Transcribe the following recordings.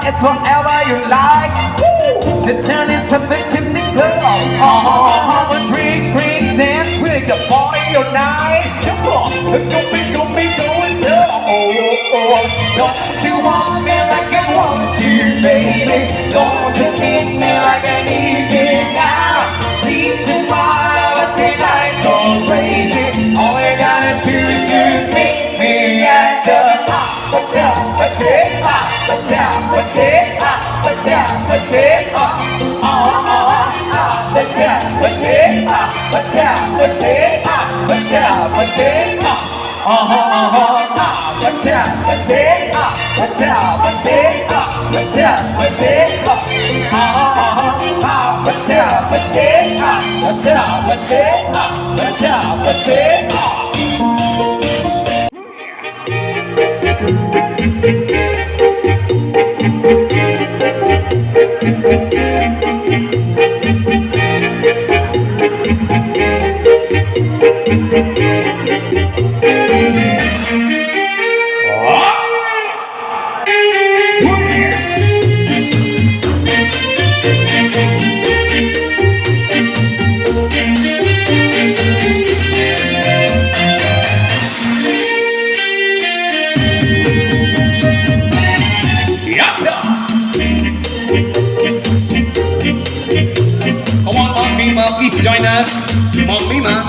It's whatever you like. The turn is something to me, girl. Drink, dance with your body all night. Come on, don't be going so. Don't you want me like I want you, baby? Don't you need me like I need you now? See tomorrow, but tonight go crazy. All you gotta do is just meet me at the hotel. Please join us, Mom Mima.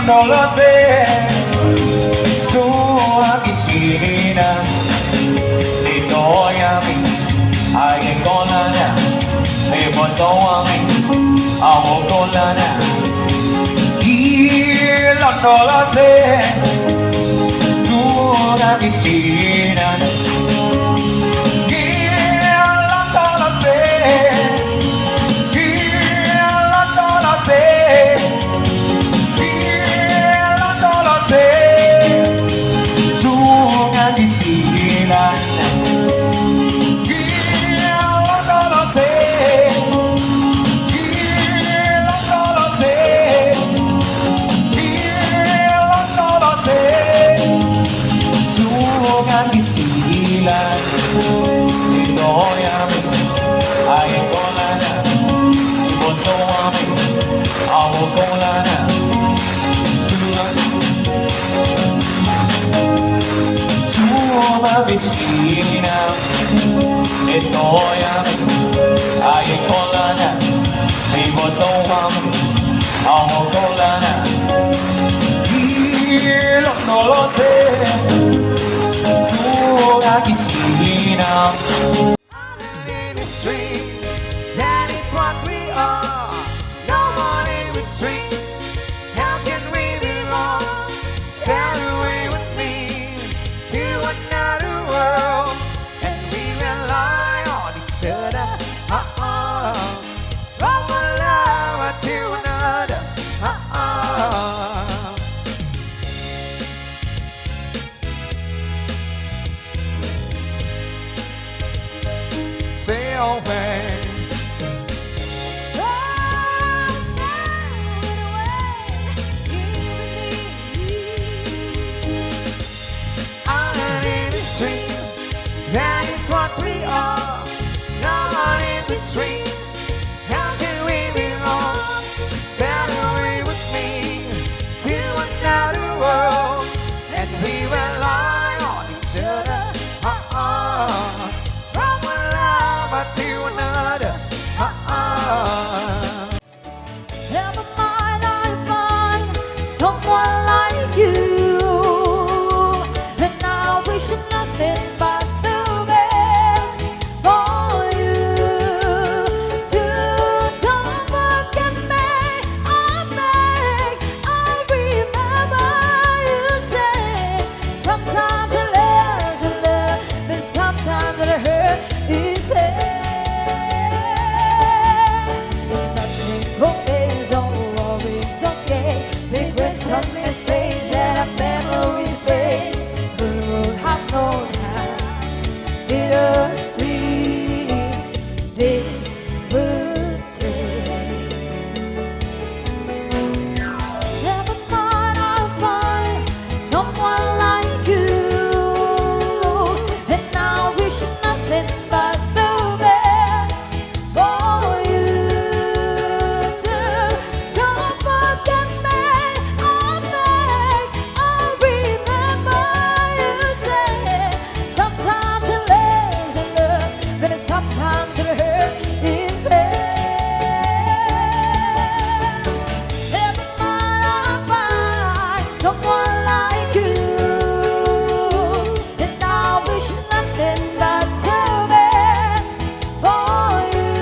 No lo sé, tú aquí sigues, te doy a mí, alguien con lana, me pasó a mí, hago con lana, y no lo sé, tú aquí sigues, y no lo sé, y no lo sé. ang isilan. Ito ay amin, ay ko na na. Iboso amin, ako ko na na. Suo ang isilan. Ito ay amin, ay ko na na. Iboso amin, ako ko na na. No lo sé, tú aquí sin in the street, that is what we are. No one in between. How can we be wrong? Sail away with me to another world, and we rely on each other. From one lover to another. Say away. Out in the street, that is what we are. No one in between. How can we be wrong? Sail away with me to another world, and we rely on each other. From one lover to another. Never mind, I find someone like you, and I wish nothing but the best for you. To don't forget me, I beg, I remember you say sometimes it lasts in love, but sometimes it hurt. Is nothing always okay. Regrets of mistakes and our memories fade. The road have known how bittersweet this would taste. Never mind, I'll find someone like you, and I wish nothing but the best for you. Don't forget me, I beg, I remember you say sometimes it lasts in love, but sometimes it hurts instead. Never mind, I'll find someone like you, and I wish nothing but the best for you.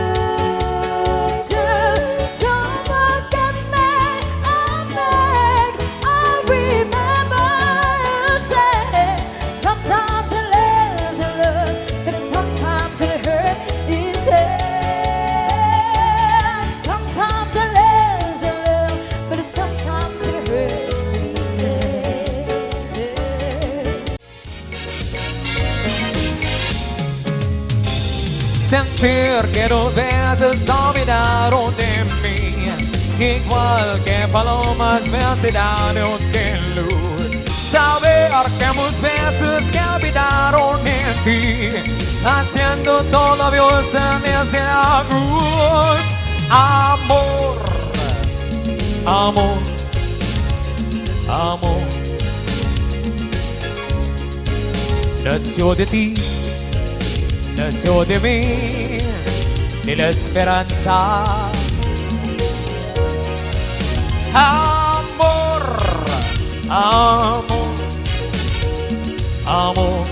Don't forget me, I beg, I remember you say sometimes it lasts in love, but sometimes it hurts instead. Sometimes it lasts in love, but sometimes it hurts instead. Sentir que dos veces olvidaron de mí, igual que palomas me hace daño de luz. Saber que muchas veces que olvidaron en ti, haciendo todavía desde la cruz. Amor, amor, amor, nació de ti, nació de mí, de la esperanza. Amor, amor, amor,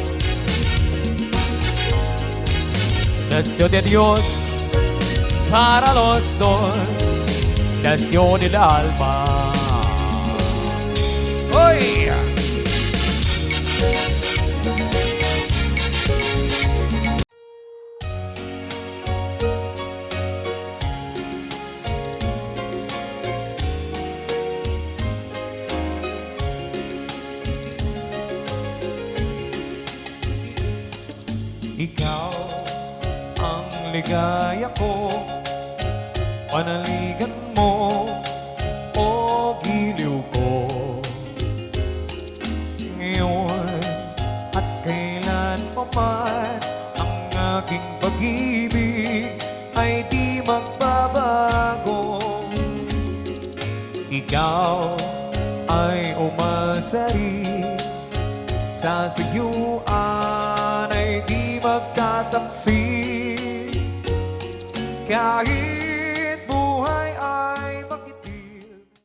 nació de Dios para los dos, nació del alma. ¡Oy! Ikaw ang ligaya ko, panaligan mo o giliw ko. Ngayon at kailangan pa man ang aking pag-ibig ay di magbabago. Ikaw ay umasa rin, sa sayuan ay di magtataksil. Kahit